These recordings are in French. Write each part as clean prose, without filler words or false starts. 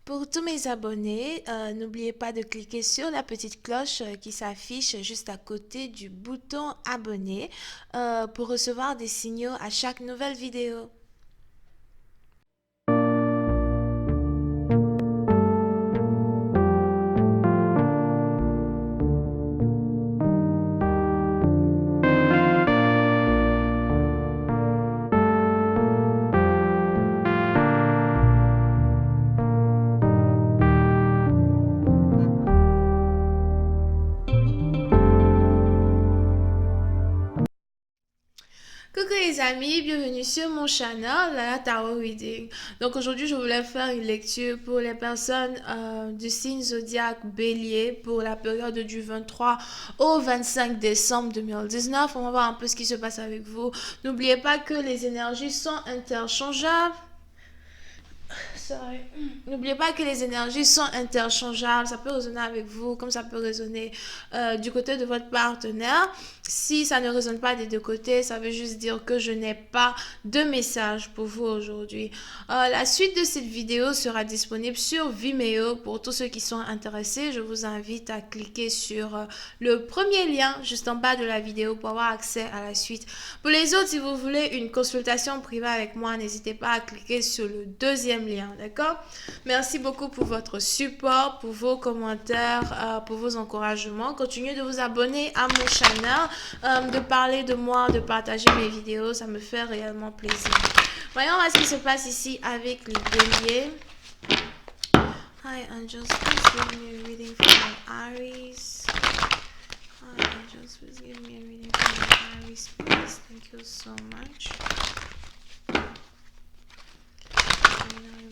Pour tous mes abonnés, n'oubliez pas de cliquer sur la petite cloche qui s'affiche juste à côté du bouton abonner pour recevoir des signaux à chaque nouvelle vidéo. Coucou les amis, bienvenue sur mon channel, la Tarot Reading. Donc aujourd'hui, je voulais faire une lecture pour les personnes du signe zodiaque Bélier pour la période du 23 au 25 décembre 2019. On va voir un peu ce qui se passe avec vous. N'oubliez pas que les énergies sont interchangeables. Sorry. N'oubliez pas que les énergies sont interchangeables. Ça peut résonner avec vous, comme ça peut résonner du côté de votre partenaire. Si ça ne résonne pas des deux côtés, ça veut juste dire que je n'ai pas de message pour vous aujourd'hui. La suite de cette vidéo sera disponible sur Vimeo pour tous ceux qui sont intéressés. Je vous invite à cliquer sur le premier lien juste en bas de la vidéo pour avoir accès à la suite. Pour les autres, si vous voulez une consultation privée avec moi, n'hésitez pas à cliquer sur le deuxième lien, d'accord? Merci beaucoup pour votre support, pour vos commentaires, pour vos encouragements. Continuez de vous abonner à mon channel, de parler de moi, de partager mes vidéos, ça me fait réellement plaisir. Voyons ce qui se passe ici avec le bélier. Hi angels, please give me a reading for my Aries. Hi angels, please give me a reading for my Aries, please. Thank you so much.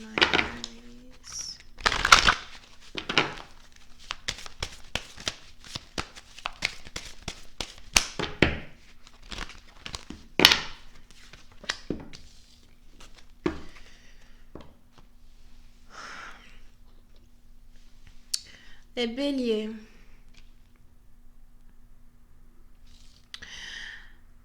My Aries. Les béliers.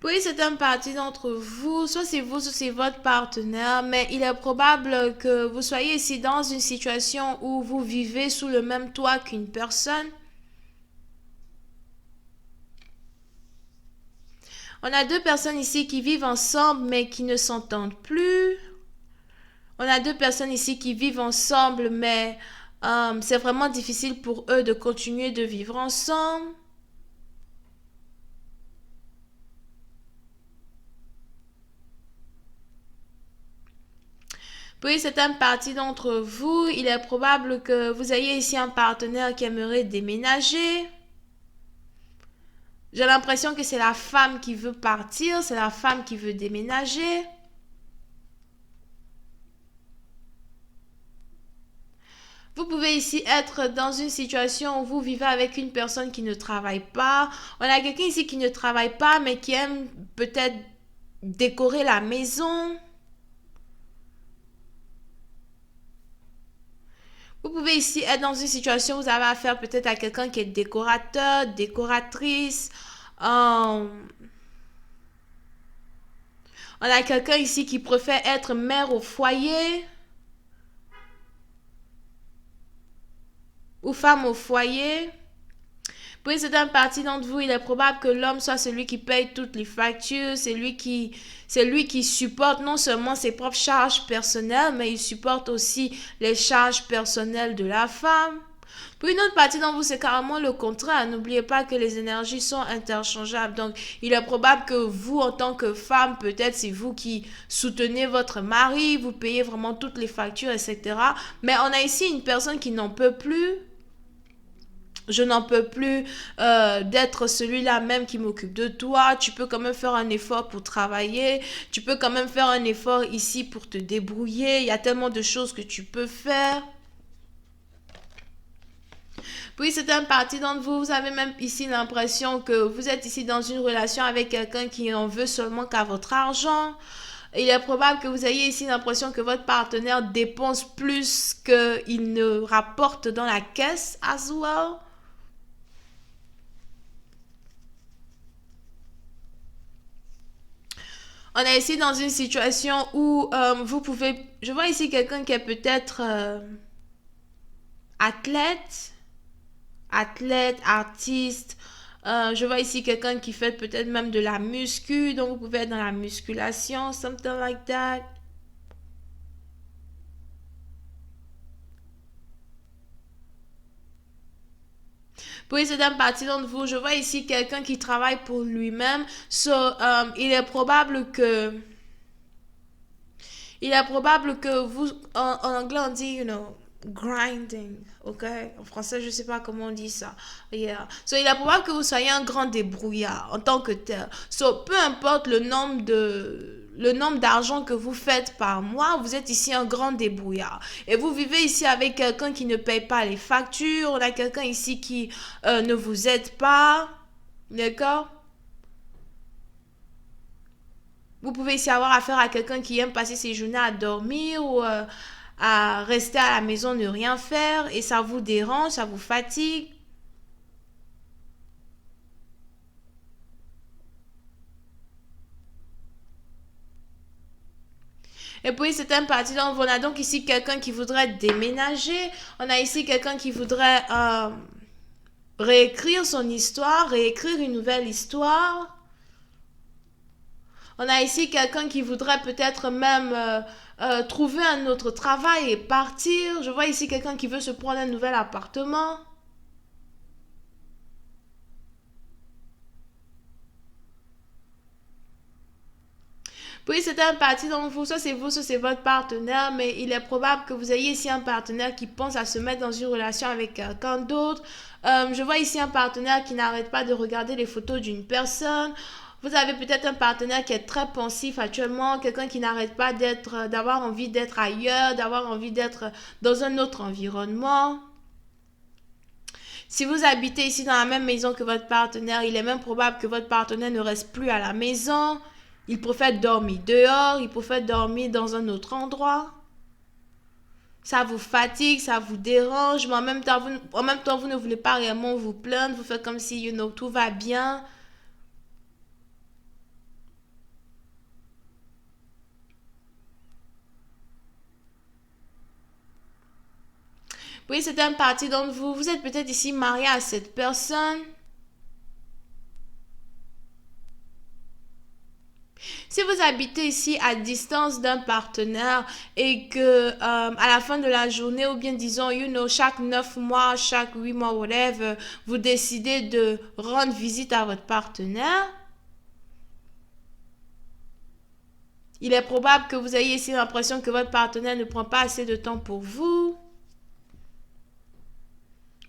Oui, c'est un parti d'entre vous, soit c'est vous, soit c'est votre partenaire, mais il est probable que vous soyez ici dans une situation où vous vivez sous le même toit qu'une personne. On a deux personnes ici qui vivent ensemble, mais qui ne s'entendent plus. On a deux personnes ici qui vivent ensemble, mais c'est vraiment difficile pour eux de continuer de vivre ensemble. Puis c'est un parti d'entre vous. Il est probable que vous ayez ici un partenaire qui aimerait déménager. J'ai l'impression que c'est la femme qui veut partir, c'est la femme qui veut déménager. Vous pouvez ici être dans une situation où vous vivez avec une personne qui ne travaille pas. On a quelqu'un ici qui ne travaille pas, mais qui aime peut-être décorer la maison. Vous pouvez ici être dans une situation où vous avez affaire peut-être à quelqu'un qui est décorateur, décoratrice. On a quelqu'un ici qui préfère être mère au foyer ou femme au foyer. Puis c'est un parti d'entre vous, il est probable que l'homme soit celui qui paye toutes les factures, c'est lui qui supporte non seulement ses propres charges personnelles, mais il supporte aussi les charges personnelles de la femme. Puis une autre partie d'entre vous, c'est carrément le contraire. N'oubliez pas que les énergies sont interchangeables. Donc, il est probable que vous, en tant que femme, peut-être c'est vous qui soutenez votre mari, vous payez vraiment toutes les factures, etc. Mais on a ici une personne qui n'en peut plus. Je n'en peux plus d'être celui-là même qui m'occupe de toi. Tu peux quand même faire un effort pour travailler. Tu peux quand même faire un effort ici pour te débrouiller. Il y a tellement de choses que tu peux faire. Puis c'est un parti d'entre vous. Vous avez même ici l'impression que vous êtes ici dans une relation avec quelqu'un qui en veut seulement qu'à votre argent. Il est probable que vous ayez ici l'impression que votre partenaire dépense plus qu'il ne rapporte dans la caisse as well. On est ici dans une situation où vous pouvez... Je vois ici quelqu'un qui est peut-être... athlète, artiste. Je vois ici quelqu'un qui fait peut-être même de la muscu, donc vous pouvez être dans la musculation, something like that. Pour certaines parties d'entre vous, je vois ici quelqu'un qui travaille pour lui-même. So, il est probable que vous, en anglais on dit, grinding, ok? En français, je sais pas comment on dit ça. Yeah. So, il est probable que vous soyez un grand débrouillard en tant que tel. So, peu importe le nombre d'argent que vous faites par mois, vous êtes ici un grand débrouillard. Et vous vivez ici avec quelqu'un qui ne paye pas les factures, on a quelqu'un ici qui ne vous aide pas, d'accord? Vous pouvez ici avoir affaire à quelqu'un qui aime passer ses journées à dormir ou à rester à la maison, ne rien faire et ça vous dérange, ça vous fatigue. Et puis, c'est un parti. Donc, on a donc ici quelqu'un qui voudrait déménager. On a ici quelqu'un qui voudrait réécrire son histoire, réécrire une nouvelle histoire. On a ici quelqu'un qui voudrait peut-être même trouver un autre travail et partir. Je vois ici quelqu'un qui veut se prendre un nouvel appartement. Oui, c'est un parti dans vous, ça c'est votre partenaire, mais il est probable que vous ayez ici un partenaire qui pense à se mettre dans une relation avec quelqu'un d'autre. Je vois ici un partenaire qui n'arrête pas de regarder les photos d'une personne. Vous avez peut-être un partenaire qui est très pensif actuellement, quelqu'un qui n'arrête pas d'avoir envie d'être ailleurs, d'avoir envie d'être dans un autre environnement. Si vous habitez ici dans la même maison que votre partenaire, il est même probable que votre partenaire ne reste plus à la maison. Il préfère dormir dehors, il préfère dormir dans un autre endroit. Ça vous fatigue, ça vous dérange, mais en même temps, vous ne voulez pas réellement vous plaindre, vous faites comme si, tout va bien. Oui, c'est un parti d'entre vous. Vous êtes peut-être ici marié à cette personne. Si vous habitez ici à distance d'un partenaire et que à la fin de la journée ou bien disons, chaque 9 mois, chaque 8 mois, whatever, vous décidez de rendre visite à votre partenaire, il est probable que vous ayez ici l'impression que votre partenaire ne prend pas assez de temps pour vous.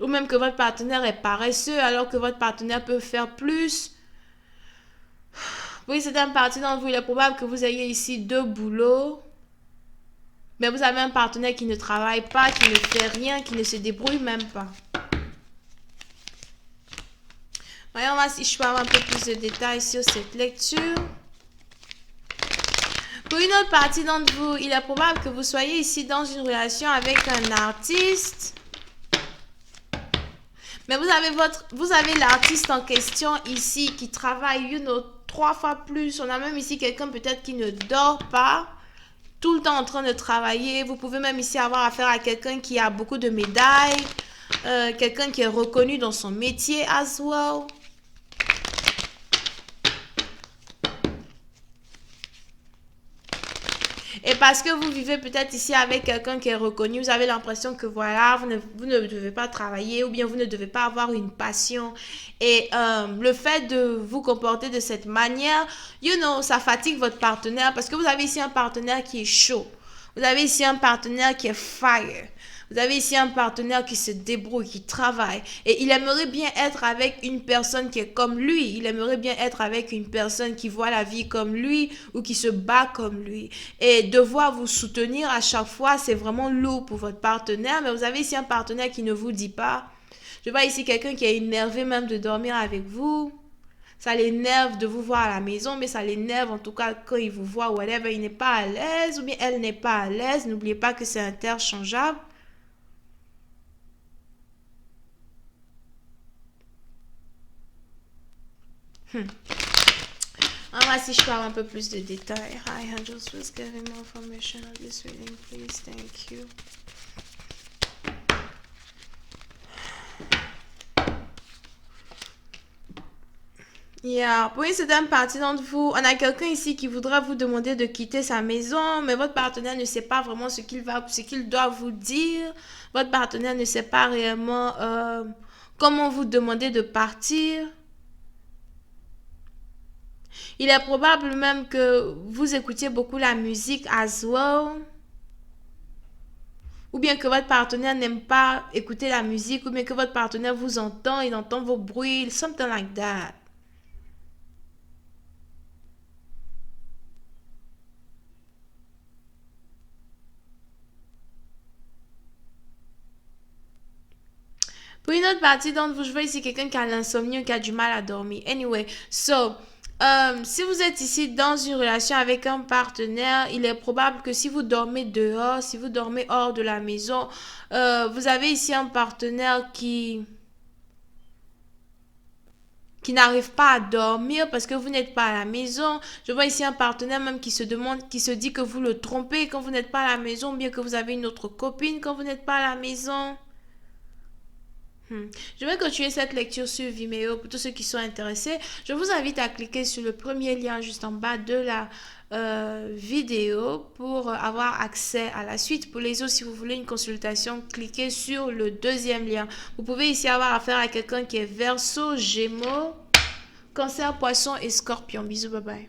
Ou même que votre partenaire est paresseux alors que votre partenaire peut faire plus. Oui, c'est un parti d'entre vous. Il est probable que vous ayez ici 2 boulots. Mais vous avez un partenaire qui ne travaille pas, qui ne fait rien, qui ne se débrouille même pas. Voyons voir si je peux avoir un peu plus de détails sur cette lecture. Pour une autre partie d'entre vous, il est probable que vous soyez ici dans une relation avec un artiste. Mais vous avez l'artiste en question ici qui travaille 3 fois plus. On a même ici quelqu'un peut-être qui ne dort pas, tout le temps en train de travailler. Vous pouvez même ici avoir affaire à quelqu'un qui a beaucoup de médailles, quelqu'un qui est reconnu dans son métier as well. Et parce que vous vivez peut-être ici avec quelqu'un qui est reconnu, vous avez l'impression que voilà, vous ne devez pas travailler ou bien vous ne devez pas avoir une passion. Et le fait de vous comporter de cette manière, ça fatigue votre partenaire parce que vous avez ici un partenaire qui est chaud. Vous avez ici un partenaire qui est fire. Vous avez ici un partenaire qui se débrouille, qui travaille. Et il aimerait bien être avec une personne qui est comme lui. Il aimerait bien être avec une personne qui voit la vie comme lui ou qui se bat comme lui. Et devoir vous soutenir à chaque fois, c'est vraiment lourd pour votre partenaire. Mais vous avez ici un partenaire qui ne vous dit pas. Je vois ici quelqu'un qui est énervé même de dormir avec vous. Ça l'énerve de vous voir à la maison, mais ça l'énerve en tout cas quand il vous voit, whatever, il n'est pas à l'aise ou bien elle n'est pas à l'aise. N'oubliez pas que c'est interchangeable. On va si je peux avoir un peu plus de détails. Hi, Angels, please give me more information on this reading, please. Thank you. Yeah. Pour une certaine partie d'entre vous, on a quelqu'un ici qui voudra vous demander de quitter sa maison, mais votre partenaire ne sait pas vraiment ce qu'il doit vous dire. Votre partenaire ne sait pas réellement comment vous demander de partir. Il est probable même que vous écoutiez beaucoup la musique as well. Ou bien que votre partenaire n'aime pas écouter la musique, ou bien que votre partenaire vous entend, il entend vos bruits, something like that. Pour une autre partie d'entre vous, je vois ici quelqu'un qui a l'insomnie ou qui a du mal à dormir. Anyway, so, si vous êtes ici dans une relation avec un partenaire, il est probable que si vous dormez dehors, si vous dormez hors de la maison, vous avez ici un partenaire qui n'arrive pas à dormir parce que vous n'êtes pas à la maison. Je vois ici un partenaire même qui se demande, qui se dit que vous le trompez quand vous n'êtes pas à la maison, ou bien que vous avez une autre copine quand vous n'êtes pas à la maison. Je vais continuer cette lecture sur Vimeo pour tous ceux qui sont intéressés. Je vous invite à cliquer sur le premier lien juste en bas de la vidéo pour avoir accès à la suite. Pour les autres, si vous voulez une consultation, cliquez sur le deuxième lien. Vous pouvez ici avoir affaire à quelqu'un qui est Verseau, Gémeaux, Cancer, Poisson et Scorpion. Bisous, bye bye.